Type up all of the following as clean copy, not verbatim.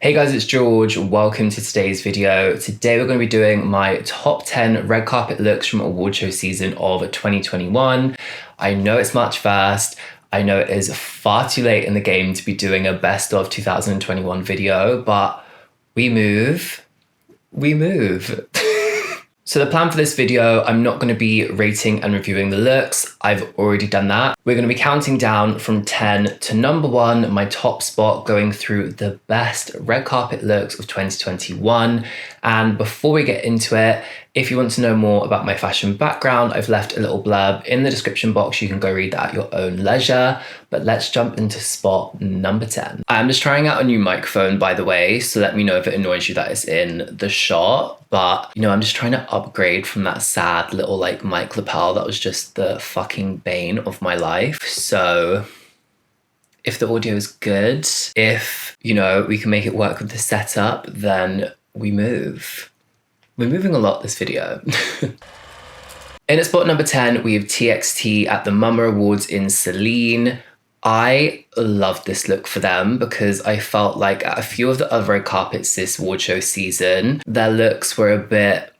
Hey guys, it's George. Welcome to today's video. Today we're going to be doing my top 10 red carpet looks from award show season of 2021. I know it's March 1st. I know it is far too late in the game to be doing a best of 2021 video, but we move. So the plan for this video, I'm not going to be rating and reviewing the looks. I've already done that. We're going to be counting down from 10 to number 1, my top spot, going through the best red carpet looks of 2021. And before we get into it, if you want to know more about my fashion background, I've left a little blurb in the description box. You can go read that at your own leisure. But let's jump into spot number 10. I'm just trying out a new microphone, by the way, so let me know if it annoys you that it's in the shot. But, you know, I'm just trying to upgrade from that sad little like mic lapel that was just the fucking bane of my life. So if the audio is good, if, you know, we can make it work with the setup, then we move. We're moving a lot this video. In at spot number 10, we have TXT at the Mama Awards in Celine. I loved this look for them because I felt like at a few of the other red carpets this award show season, their looks were a bit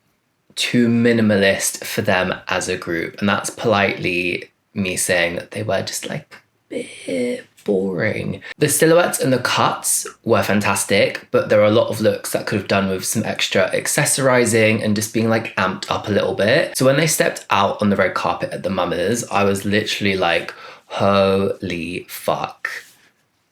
too minimalist for them as a group. And that's politely me saying that they were just like a bit boring. The silhouettes and the cuts were fantastic, but there are a lot of looks that could have done with some extra accessorizing and just being like amped up a little bit. So when they stepped out on the red carpet at the Mamas, I was literally like, holy fuck.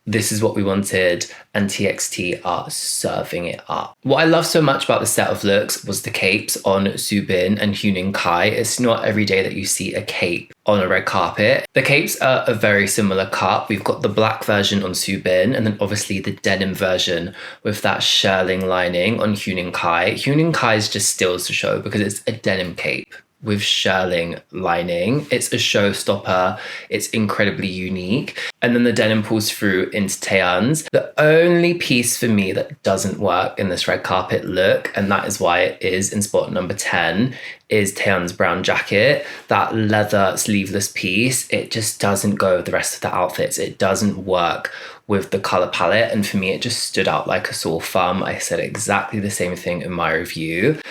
This is what we wanted, and TXT are serving it up. What I love so much about the set of looks was the capes on Soobin and Huening Kai. It's not every day that you see a cape on a red carpet. The capes are a very similar cut. We've got the black version on Soobin, and then obviously the denim version with that shearling lining on Huening Kai. Huening Kai's just steals the show because it's a denim cape with shearling lining. It's a showstopper. It's incredibly unique. And then the denim pulls through into Taeyeon's. The only piece for me that doesn't work in this red carpet look, and that is why it is in spot number 10, is Taeyeon's brown jacket. That leather sleeveless piece, it just doesn't go with the rest of the outfits. It doesn't work with the color palette. And for me, it just stood out like a sore thumb. I said exactly the same thing in my review.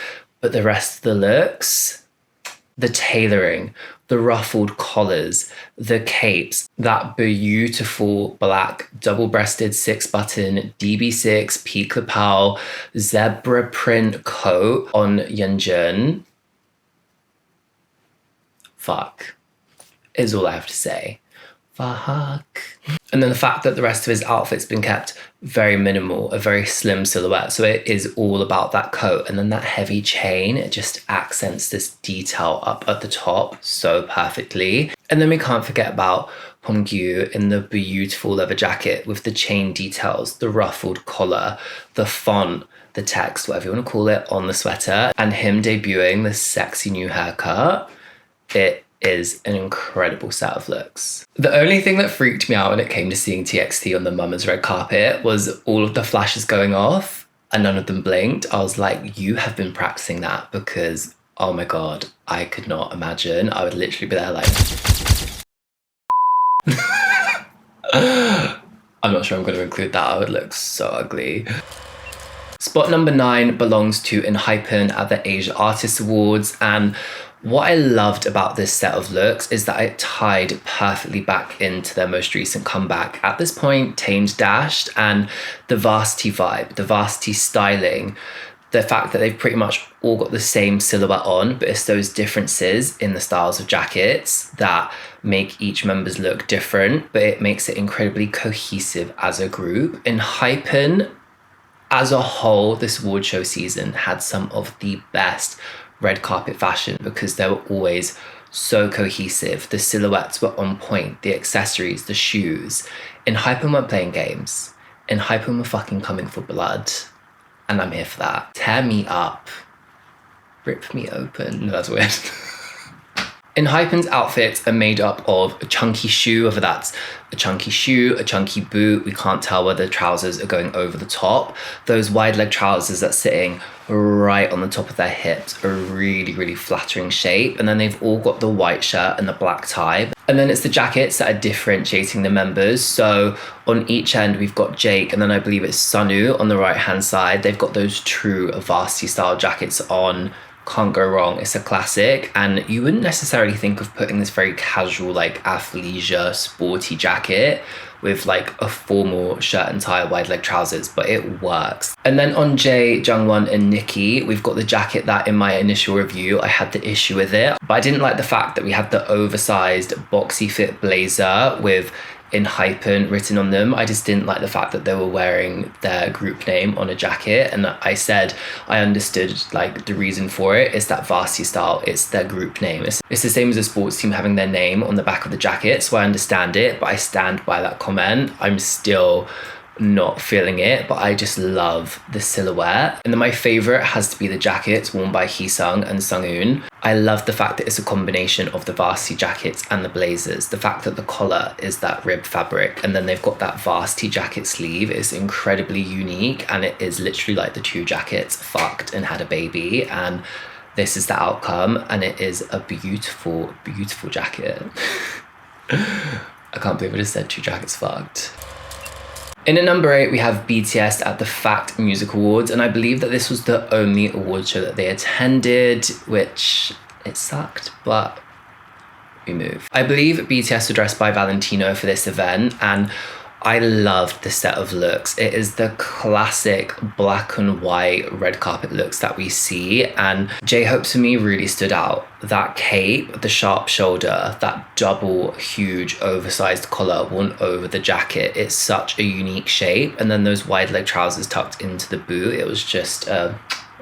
But the rest of the looks, the tailoring, the ruffled collars, the capes, that beautiful black double-breasted 6-button DB6 peak lapel zebra print coat on Yeonjun. Fuck is all I have to say. Fuck. And then the fact that the rest of his outfit's been kept very minimal, a very slim silhouette. So it is all about that coat. And then that heavy chain, it just accents this detail up at the top so perfectly. And then we can't forget about Hongyu in the beautiful leather jacket with the chain details, the ruffled collar, the font, the text, whatever you want to call it, on the sweater, and him debuting this sexy new haircut. It is an incredible set of looks. The only thing that freaked me out when it came to seeing TXT on the Mama's red carpet was all of the flashes going off and none of them blinked. I was like, you have been practicing that, because oh my God, I could not imagine. I would literally be there like, I'm not sure I'm going to include that. I would look so ugly. Spot number 9 belongs to Enhypen at the Asia Artists Awards, and what I loved about this set of looks is that it tied perfectly back into their most recent comeback. At this point, Tamed Dashed, and the varsity vibe, the varsity styling, the fact that they've pretty much all got the same silhouette on, but it's those differences in the styles of jackets that make each member's look different, but it makes it incredibly cohesive as a group. Enhypen, as a whole, this award show season had some of the best red carpet fashion because they were always so cohesive. The silhouettes were on point, the accessories, the shoes. Enhypen weren't playing games. Enhypen were fucking coming for blood. And I'm here for that. Tear me up. Rip me open. No, that's weird. Enhypen's outfits are made up of a chunky shoe, whether that's a chunky shoe, a chunky boot. We can't tell whether the trousers are going over the top. Those wide leg trousers that's sitting right on the top of their hips are really, really flattering shape. And then they've all got the white shirt and the black tie. And then it's the jackets that are differentiating the members. So on each end, we've got Jake, and then I believe it's Sunu on the right-hand side. They've got those true varsity style jackets on. Can't go wrong. It's a classic, and you wouldn't necessarily think of putting this very casual, like athleisure, sporty jacket with like a formal shirt and tie, wide leg trousers, but it works. And then on Jae, Jungwon and Nikki, we've got the jacket that in my initial review, I had the issue with it, but I didn't like the fact that we had the oversized boxy fit blazer with Enhypen written on them. I just didn't like the fact that they were wearing their group name on a jacket, and I said I understood like the reason for it is that varsity style, it's their group name. It's the same as a sports team having their name on the back of the jacket, so I understand it, but I stand by that comment. I'm still not feeling it, but I just love the silhouette. And then my favorite has to be the jackets worn by Heesung and Sunghoon. I love the fact that it's a combination of the varsity jackets and the blazers. The fact that the collar is that rib fabric, and then they've got that varsity jacket sleeve is incredibly unique, and it is literally like the two jackets fucked and had a baby, and this is the outcome, and it is a beautiful, beautiful jacket. I can't believe I just said two jackets fucked. In at number 8, we have BTS at the Fact Music Awards, and I believe that this was the only award show that they attended, which it sucked, but we move. I believe BTS were dressed by Valentino for this event, and I loved the set of looks. It is the classic black and white red carpet looks that we see, and J-Hope to me really stood out. That cape, the sharp shoulder, that double huge oversized collar worn over the jacket, it's such a unique shape, and then those wide leg trousers tucked into the boot, it was just a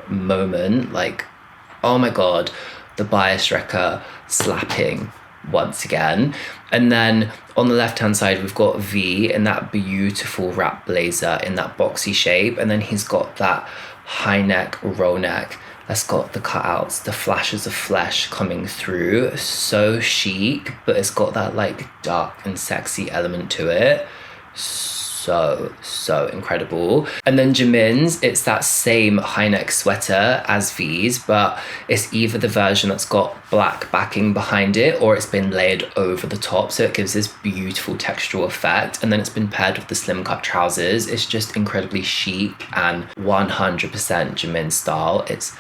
moment, like, oh my god, the bias wrecker slapping once again. And then on the left hand side we've got V in that beautiful wrap blazer in that boxy shape, and then he's got that high neck roll neck that's got the cutouts, the flashes of flesh coming through, so chic, but it's got that like dark and sexy element to it. So incredible. And then Jimin's, it's that same high neck sweater as V's, but it's either the version that's got black backing behind it, or it's been layered over the top, so it gives this beautiful textural effect. And then it's been paired with the slim cut trousers. It's just incredibly chic and 100% Jimin style. It's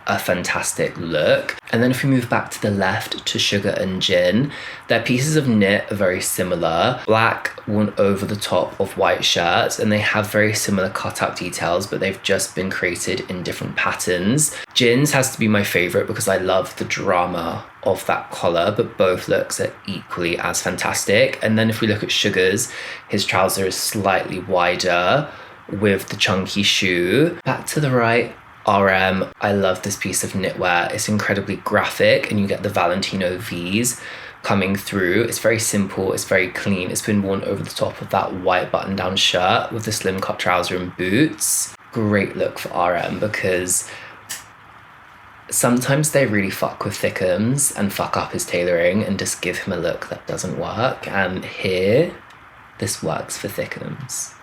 a fantastic look. And then if we move back to the left to Sugar and Jin, their pieces of knit are very similar. Black worn over the top of white shirts, and they have very similar cutout details, but they've just been created in different patterns. Jin's has to be my favorite because I love the drama of that collar, but both looks are equally as fantastic. And then if we look at Sugar's, his trouser is slightly wider with the chunky shoe. Back to the right, RM, I love this piece of knitwear. It's incredibly graphic, and you get the Valentino V's coming through. It's very simple, it's very clean. It's been worn over the top of that white button down shirt with the slim cut trouser and boots. Great look for RM, because sometimes they really fuck with Thickums and fuck up his tailoring and just give him a look that doesn't work. And here, this works for Thickums.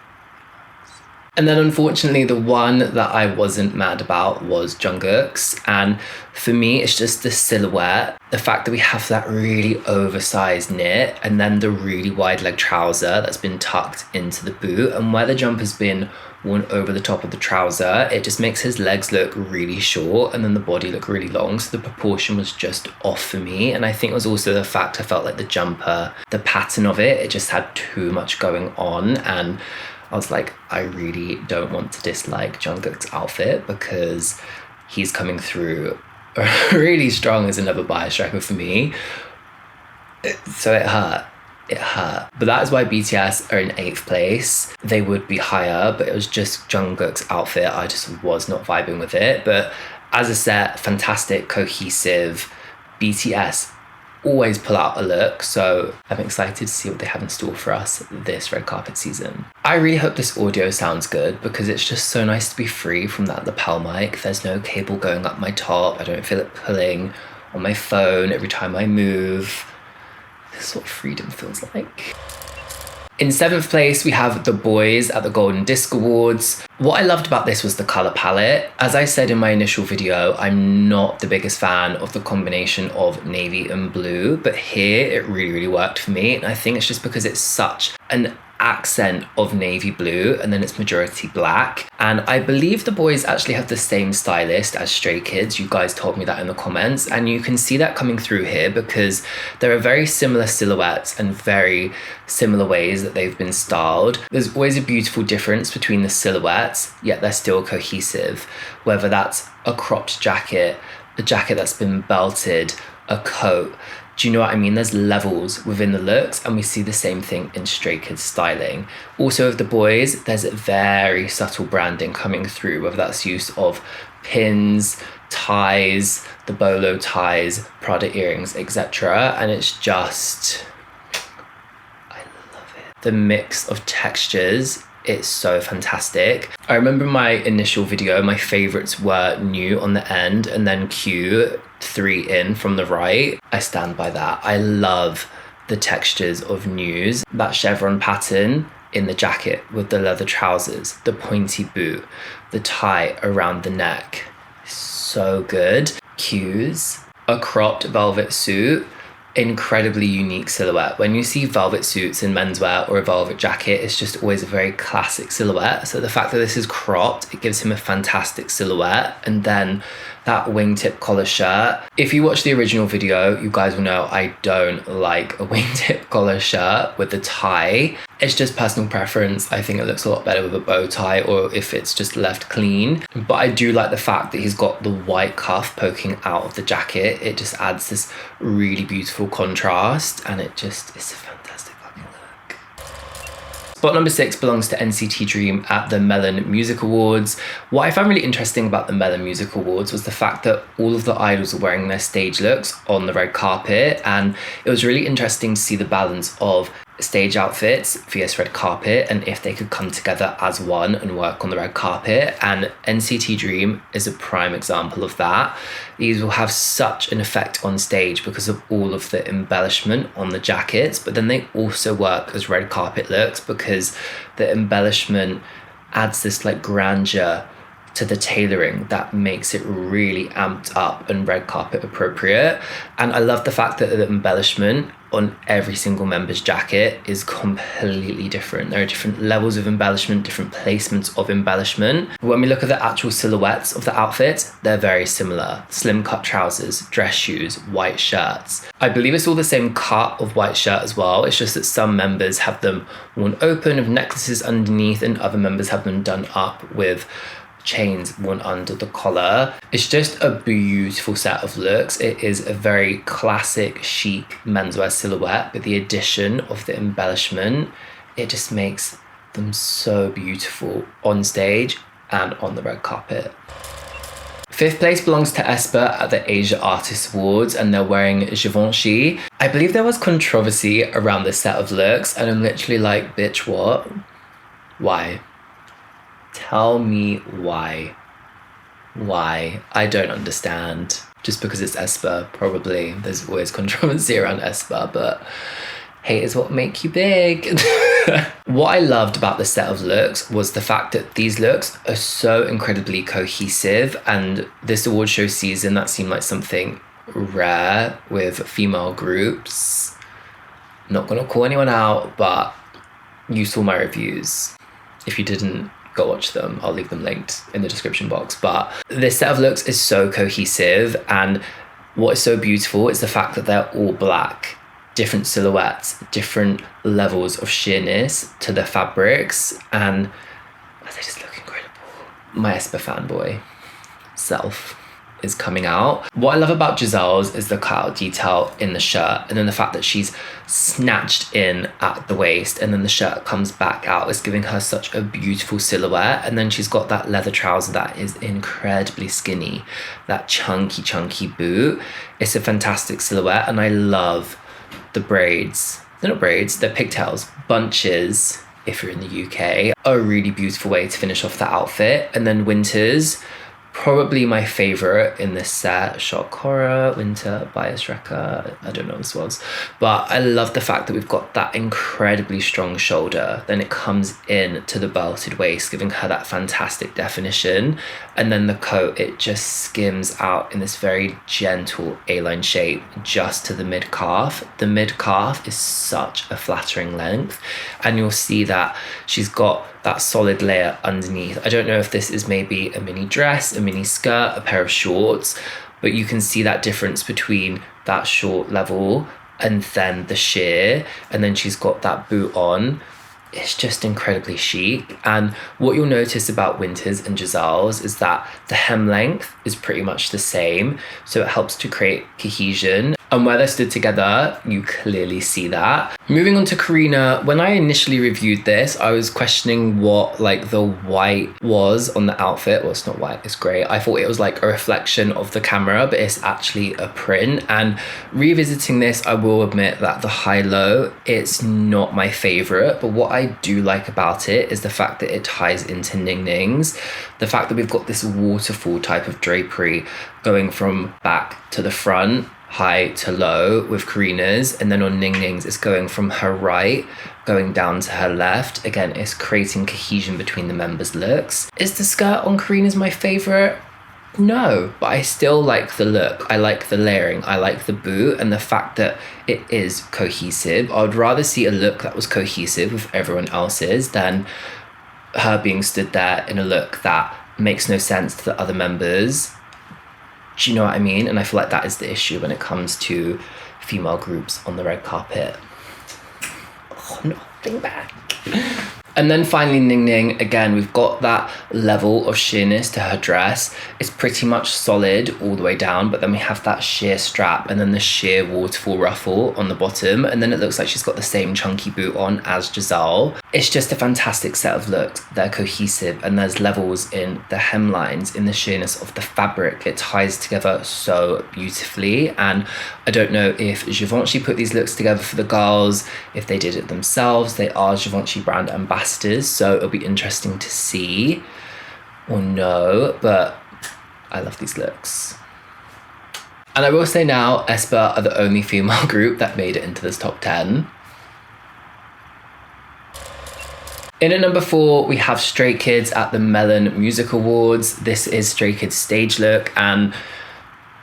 And then unfortunately, the one that I wasn't mad about was Jungkook's. And for me, it's just the silhouette. The fact that we have that really oversized knit and then the really wide leg trouser that's been tucked into the boot, and where the jumper's been worn over the top of the trouser, it just makes his legs look really short and then the body look really long. So the proportion was just off for me. And I think it was also the fact I felt like the jumper, the pattern of it, it just had too much going on. And I was like, I really don't want to dislike Jungkook's outfit because he's coming through really strong as another bias wrecker for me. So it hurt. It hurt. But that is why BTS are in 8th place. They would be higher, but it was just Jungkook's outfit. I just was not vibing with it. But as a set, fantastic, cohesive. BTS always pull out a look, so I'm excited to see what they have in store for us this red carpet season. I really hope this audio sounds good because it's just so nice to be free from that lapel mic. There's no cable going up my top. I don't feel it pulling on my phone every time I move. This is what freedom feels like. In 7th place, we have The Boys at the Golden Disc Awards. What I loved about this was the colour palette. As I said in my initial video, I'm not the biggest fan of the combination of navy and blue, but here it really, really worked for me. And I think it's just because it's such an accent of navy blue and then it's majority black. And I believe The Boys actually have the same stylist as Stray Kids. You guys told me that in the comments, and you can see that coming through here because there are very similar silhouettes and very similar ways that they've been styled. There's always a beautiful difference between the silhouettes, yet they're still cohesive, whether that's a cropped jacket, a jacket that's been belted, a coat. Do you know what I mean? There's levels within the looks, and we see the same thing in Stray Kids styling. Also with The Boys, there's very subtle branding coming through, whether that's use of pins, ties, the bolo ties, Prada earrings, etc. And it's just, I love it. The mix of textures, it's so fantastic. I remember my initial video, my favorites were new on the end and then Q, 3 in from the right. I stand by that. I love the textures of news. That chevron pattern in the jacket with the leather trousers, the pointy boot, the tie around the neck. So good. Q's, a cropped velvet suit, incredibly unique silhouette. When you see velvet suits in menswear or a velvet jacket, it's just always a very classic silhouette. So the fact that this is cropped, it gives him a fantastic silhouette. And then that wingtip collar shirt. If you watch the original video, you guys will know I don't like a wingtip collar shirt with the tie. It's just personal preference. I think it looks a lot better with a bow tie or if it's just left clean. But I do like the fact that he's got the white cuff poking out of the jacket. It just adds this really beautiful contrast, and it just is a fantastic fucking look. Spot number 6 belongs to NCT Dream at the Melon Music Awards. What I found really interesting about the Melon Music Awards was the fact that all of the idols were wearing their stage looks on the red carpet, and it was really interesting to see the balance of stage outfits vs red carpet and if they could come together as one and work on the red carpet. And NCT Dream is a prime example of that. These will have such an effect on stage because of all of the embellishment on the jackets, but then they also work as red carpet looks because the embellishment adds this like grandeur to the tailoring that makes it really amped up and red carpet appropriate. And I love the fact that the embellishment on every single member's jacket is completely different. There are different levels of embellishment, different placements of embellishment. When we look at the actual silhouettes of the outfits, they're very similar. Slim cut trousers, dress shoes, white shirts. I believe it's all the same cut of white shirt as well. It's just that some members have them worn open with necklaces underneath and other members have them done up with chains worn under the collar. It's just a beautiful set of looks. It is a very classic chic menswear silhouette, but the addition of the embellishment, it just makes them so beautiful on stage and on the red carpet. 5th place belongs to aespa at the Asia Artist Awards, and they're wearing Givenchy. I believe there was controversy around this set of looks, and I'm literally like, bitch, what? Why? Tell me why. Why? I don't understand. Just because it's aespa, probably. There's always controversy around aespa, but hate is what make you big. What I loved about the set of looks was the fact that these looks are so incredibly cohesive, and this award show season, that seemed like something rare with female groups. Not gonna call anyone out, but you saw my reviews. If you didn't, go watch them. I'll leave them linked in the description box. But this set of looks is so cohesive, and what is so beautiful is the fact that they're all black. Different silhouettes, different levels of sheerness to the fabrics, and they just look incredible. My aespa fanboy self is coming out. What I love about Giselle's is the cutout detail in the shirt, and then the fact that she's snatched in at the waist and then the shirt comes back out is giving her such a beautiful silhouette. And then she's got that leather trouser that is incredibly skinny, that chunky boot. It's a fantastic silhouette, and I love the braids. They're not braids, they're pigtails, bunches. If you're in the UK, a really beautiful way to finish off the outfit. And then Winters, probably my favorite in this set. Shock Horror, Winter, Bias Wrecker, I don't know what this was. But I love the fact that we've got that incredibly strong shoulder. Then it comes in to the belted waist, giving her that fantastic definition. And then the coat, it just skims out in this very gentle A-line shape just to the mid-calf. The mid-calf is such a flattering length. And you'll see that she's got that solid layer underneath. I don't know if this is maybe a mini dress, a mini skirt, a pair of shorts, but you can see that difference between that short level and then the sheer, and then she's got that boot on. It's just incredibly chic. And what you'll notice about Winter's and Giselle's is that the hem length is pretty much the same, so it helps to create cohesion. And where they're stood together, you clearly see that. Moving on to Karina, when I initially reviewed this, I was questioning what like the white was on the outfit. Well, it's not white, it's grey. I thought it was like a reflection of the camera, but it's actually a print. And revisiting this, I will admit that the high-low, it's not my favourite, but what I do like about it is the fact that it ties into Ning Ning's. The fact that we've got this waterfall type of drapery going from back to the front, high to low with Karina's, and then on Ning Ning's it's going from her right going down to her left. Again, it's creating cohesion between the members' looks. Is the skirt on Karina's my favorite? No, but I still like the look. I like the layering, I like the boot, and the fact that it is cohesive. I would rather see a look that was cohesive with everyone else's than her being stood there in a look that makes no sense to the other members. Do you know what I mean? And I feel like that is the issue when it comes to female groups on the red carpet. Oh, I'm not holding back. And then finally, Ning Ning, again, we've got that level of sheerness to her dress. It's pretty much solid all the way down, but then we have that sheer strap and then the sheer waterfall ruffle on the bottom. And then it looks like she's got the same chunky boot on as Giselle. It's just a fantastic set of looks. They're cohesive and there's levels in the hemlines, in the sheerness of the fabric. It ties together so beautifully. And I don't know if Givenchy put these looks together for the girls, if they did it themselves. They are Givenchy brand ambassadors, so it'll be interesting to see or know, but I love these looks. And I will say now, aespa are the only female group that made it into this top 10. In at number 4, we have Stray Kids at the Melon Music Awards. This is Stray Kids' stage look, and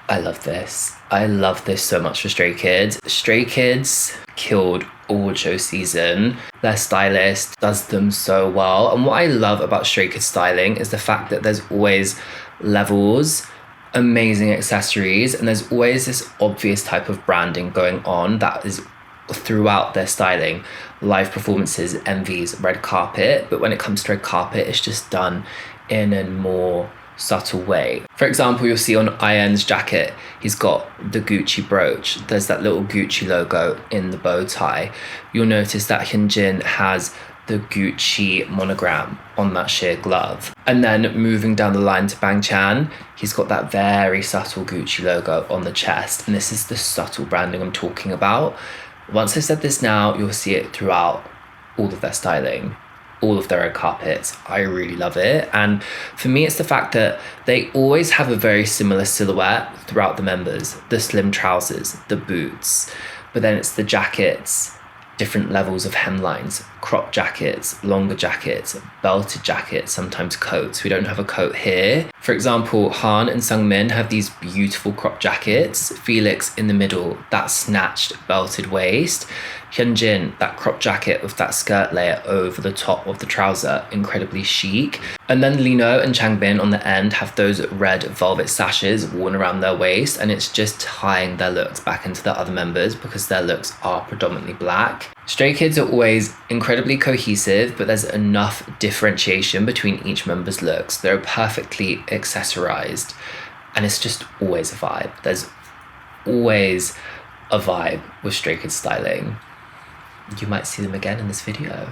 I love this. I love this so much for Stray Kids. Stray Kids killed award show season. Their stylist does them so well. And what I love about Stray Kids styling is the fact that there's always levels, amazing accessories, and there's always this obvious type of branding going on that is throughout their styling. Live performances, MVs, red carpet, but when it comes to red carpet, it's just done in a more subtle way. For example, you'll see on Ian's jacket, he's got the Gucci brooch. There's that little Gucci logo in the bow tie. You'll notice that Hyunjin has the Gucci monogram on that sheer glove. And then moving down the line to Bang Chan, he's got that very subtle Gucci logo on the chest. And this is the subtle branding I'm talking about. Once I said this now, you'll see it throughout all of their styling, all of their red carpets. I really love it. And for me, it's the fact that they always have a very similar silhouette throughout the members. The slim trousers, the boots, but then it's the jackets, different levels of hemlines, crop jackets, longer jackets, belted jackets, sometimes coats. We don't have a coat here. For example, Han and Sungmin have these beautiful crop jackets. Felix in the middle, that snatched belted waist. Hyunjin, that crop jacket with that skirt layer over the top of the trouser, incredibly chic. And then Lino and Changbin on the end have those red velvet sashes worn around their waist, and it's just tying their looks back into the other members because their looks are predominantly black. Stray Kids are always incredibly cohesive, but there's enough differentiation between each member's looks. They're perfectly accessorized, and it's just always a vibe. There's always a vibe with Stray Kids styling. You might see them again in this video.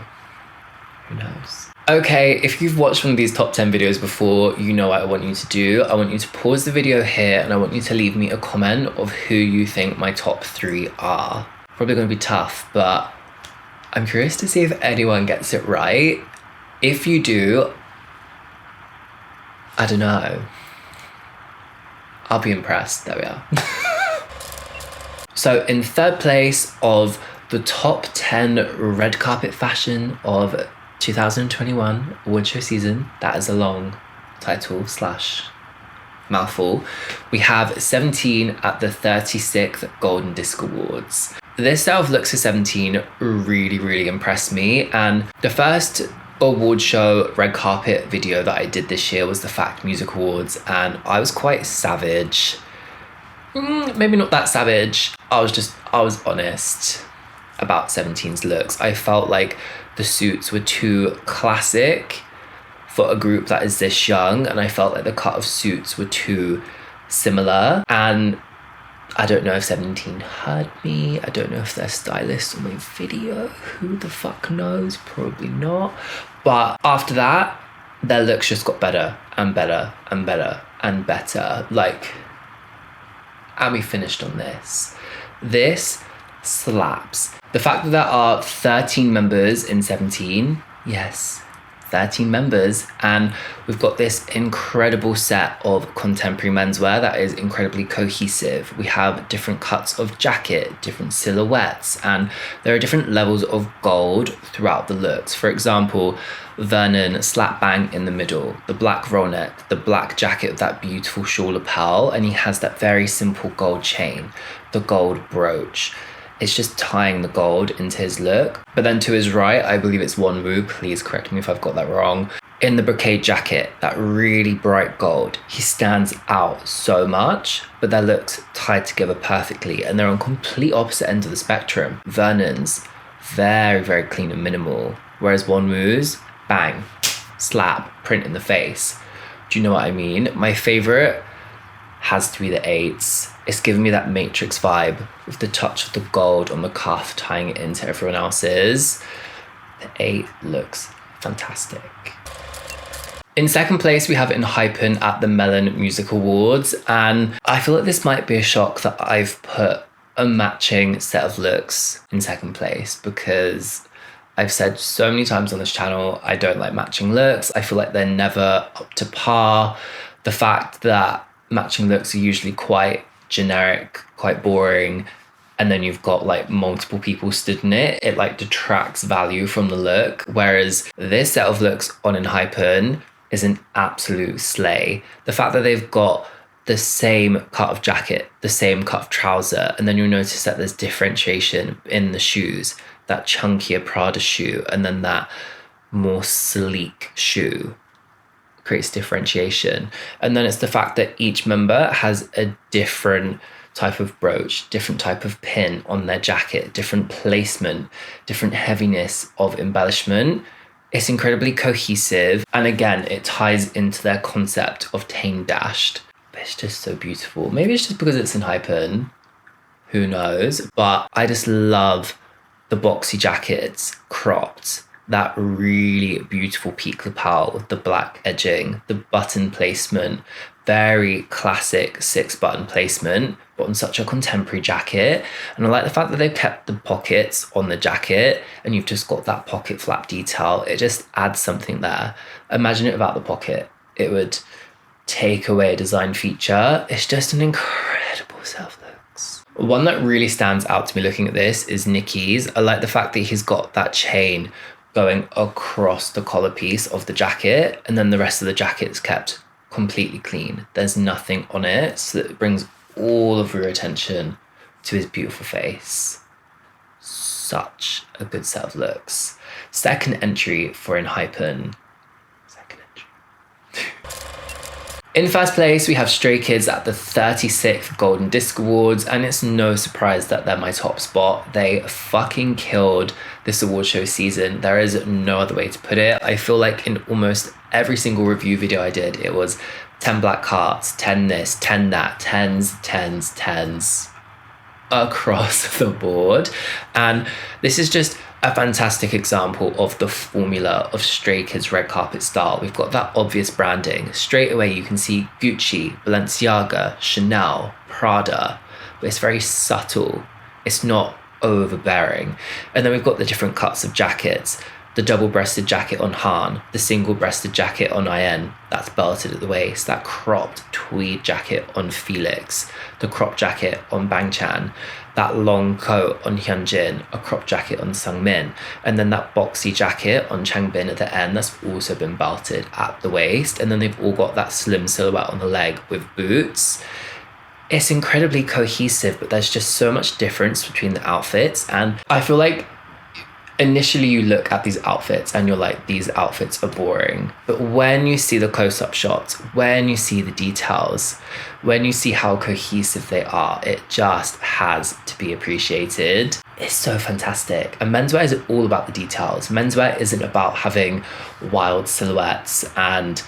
Who knows? Okay, if you've watched one of these top 10 videos before, you know what I want you to do. I want you to pause the video here and I want you to leave me a comment of who you think my top 3 are. Probably going to be tough, but I'm curious to see if anyone gets it right. If you do, I don't know. I'll be impressed. There we are. So in third place of the top 10 red carpet fashion of 2021 award show season, that is a long title / mouthful, we have 17 at the 36th Golden Disc Awards. This set of looks for 17 really impressed me, and the first award show red carpet video that I did this year was the Fact Music Awards, and I was quite savage. Maybe not that savage. I was honest about 17's looks. I felt like the suits were too classic for a group that is this young, and I felt like the cut of suits were too similar. And I don't know if 17 heard me. I don't know if they're stylists on my video. Who the fuck knows? Probably not. But after that, their looks just got better and better and better and better. Like, and we finished on this. This slaps. The fact that there are 13 members in 17, yes, 13 members, and we've got this incredible set of contemporary menswear that is incredibly cohesive. We have different cuts of jacket, different silhouettes, and there are different levels of gold throughout the looks. For example, Vernon slap bang in the middle, the black roll neck, the black jacket with that beautiful shawl lapel, and he has that very simple gold chain, the gold brooch. It's just tying the gold into his look. But then to his right, I believe it's Wonwoo, please correct me if I've got that wrong, in the brocade jacket, that really bright gold. He stands out so much, but their looks tied together perfectly, and they're on complete opposite ends of the spectrum. Vernon's very clean and minimal, whereas Wonwoo's, bang, slap, print in the face. Do you know what I mean? My favorite has to be the 8s. It's giving me that Matrix vibe with the touch of the gold on the cuff, tying it into everyone else's. The 8 looks fantastic. In second place, we have In Hypen at the Melon Music Awards, and I feel like this might be a shock that I've put a matching set of looks in second place, because I've said so many times on this channel, I don't like matching looks. I feel like they're never up to par. The fact that matching looks are usually quite generic, quite boring, and then you've got like multiple people stood in it, it like detracts value from the look. Whereas this set of looks on In Hypen is an absolute slay. The fact that they've got the same cut of jacket, the same cut of trouser, and then you'll notice that there's differentiation in the shoes, that chunkier Prada shoe and then that more sleek shoe creates differentiation. And then it's the fact that each member has a different type of brooch, different type of pin on their jacket, different placement, different heaviness of embellishment. It's incredibly cohesive, and again, it ties into their concept of tame dashed. But it's just so beautiful. Maybe it's just because it's In Hypen, who knows? But I just love the boxy jackets, cropped, that really beautiful peak lapel with the black edging, the button placement, very classic 6-button placement, but on such a contemporary jacket. And I like the fact that they've kept the pockets on the jacket and you've just got that pocket flap detail. It just adds something there. Imagine it without the pocket. It would take away a design feature. It's just an incredible set of looks. One that really stands out to me looking at this is Nicki's. I like the fact that he's got that chain going across the collar piece of the jacket, and then the rest of the jacket is kept completely clean. There's nothing on it, so that it brings all of your attention to his beautiful face. Such a good set of looks. Second entry for In Hypen. In first place, we have Stray Kids at the 36th Golden Disc Awards, and it's no surprise that they're my top spot. They fucking killed this award show season. There is no other way to put it. I feel like in almost every single review video I did, it was 10 black hearts, 10 this, 10 that, 10s, 10s, 10s across the board. And this is just a fantastic example of the formula of Stray Kids red carpet style. We've got that obvious branding. Straight away you can see Gucci, Balenciaga, Chanel, Prada, but it's very subtle. It's not overbearing. And then we've got the different cuts of jackets. the double-breasted jacket on Han, the single-breasted jacket on IN, that's belted at the waist, that cropped tweed jacket on Felix, the crop jacket on Bangchan, that long coat on Hyunjin, a crop jacket on Sungmin, and then that boxy jacket on Changbin at the end that's also been belted at the waist, and then they've all got that slim silhouette on the leg with boots. It's incredibly cohesive, but there's just so much difference between the outfits, and I feel like initially you look at these outfits and you're like, these outfits are boring. But when you see the close-up shots, when you see the details, when you see how cohesive they are, it just has to be appreciated. It's so fantastic. And menswear is all about the details. Menswear isn't about having wild silhouettes and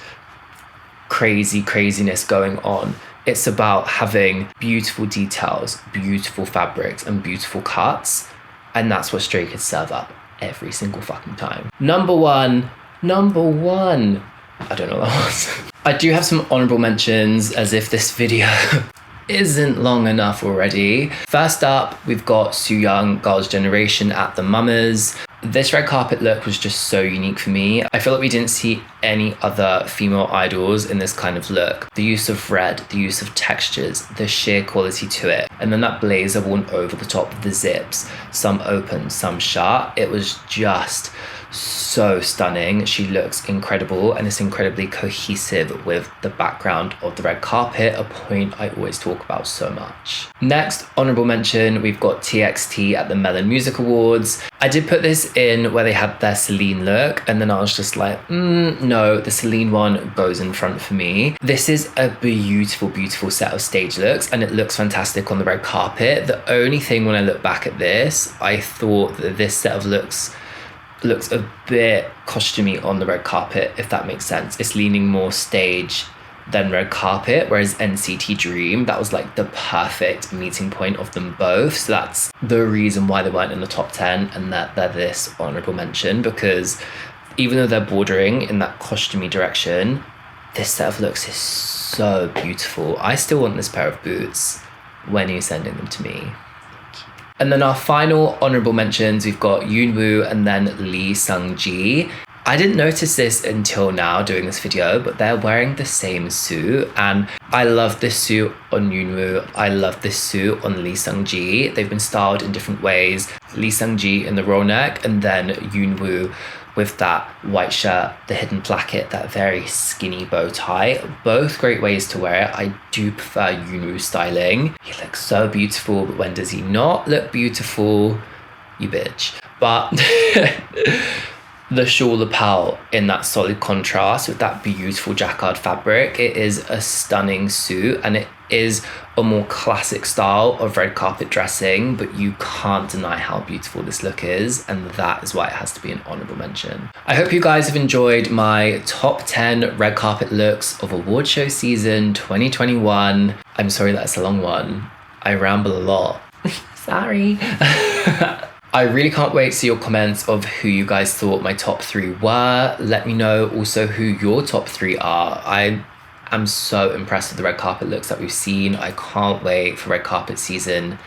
craziness going on. It's about having beautiful details, beautiful fabrics, and beautiful cuts. And that's what Stray Kids serve up every single fucking time. Number one. I don't know what that was. I do have some honourable mentions, as if this video isn't long enough already. First up, we've got Sooyoung, Girls' Generation at the Mummers. This red carpet look was just so unique for me. I feel like we didn't see any other female idols in this kind of look. The use of red, the use of textures, the sheer quality to it. And then that blazer worn over the top of the zips, some open, some shut. It was just so stunning. She looks incredible, and it's incredibly cohesive with the background of the red carpet, a point I always talk about so much. Next honourable mention, we've got TXT at the Melon Music Awards. I did put this in where they had their Celine look, and then I was just like, no, the Celine one goes in front for me. This is a beautiful set of stage looks, and it looks fantastic on the red carpet. The only thing when I look back at this, I thought that this set of looks a bit costumey on the red carpet, if that makes sense. It's leaning more stage than red carpet, whereas NCT Dream, that was like the perfect meeting point of them both. So that's the reason why they weren't in the top 10 and that they're this honourable mention, because even though they're bordering in that costumey direction, this set of looks is so beautiful. I still want this pair of boots. When are you sending them to me? And then our final honourable mentions, we've got Yoonwoo and then Lee Sung-ji. I didn't notice this until now doing this video, but they're wearing the same suit, and I love this suit on Yoonwoo. I love this suit on Lee Sung-ji. They've been styled in different ways. Lee Sung-ji in the roll neck, and then Yoonwoo with that white shirt, the hidden placket, that very skinny bow tie. Both great ways to wear it. I do prefer Yoonwoo styling. He looks so beautiful, but when does he not look beautiful? You bitch. But the shawl lapel in that solid contrast with that beautiful jacquard fabric, it is a stunning suit, and it is a more classic style of red carpet dressing, but you can't deny how beautiful this look is, and that is why it has to be an honourable mention. I hope you guys have enjoyed my top 10 red carpet looks of award show season 2021. I'm sorry that's a long one. I ramble a lot. Sorry. I really can't wait to see your comments of who you guys thought my top 3 were. Let me know also who your top 3 are. I am so impressed with the red carpet looks that we've seen. I can't wait for red carpet season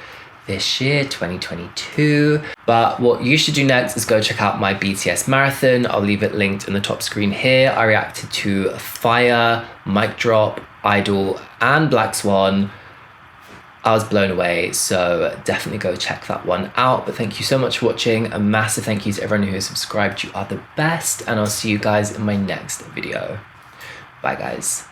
this year, 2022. But what you should do next is go check out my BTS marathon. I'll leave it linked in the top screen here. I reacted to Fire, Mic Drop, Idol, and Black Swan. I was blown away, so definitely go check that one out. But thank you so much for watching. A massive thank you to everyone who has subscribed. You are the best, and I'll see you guys in my next video. Bye, guys.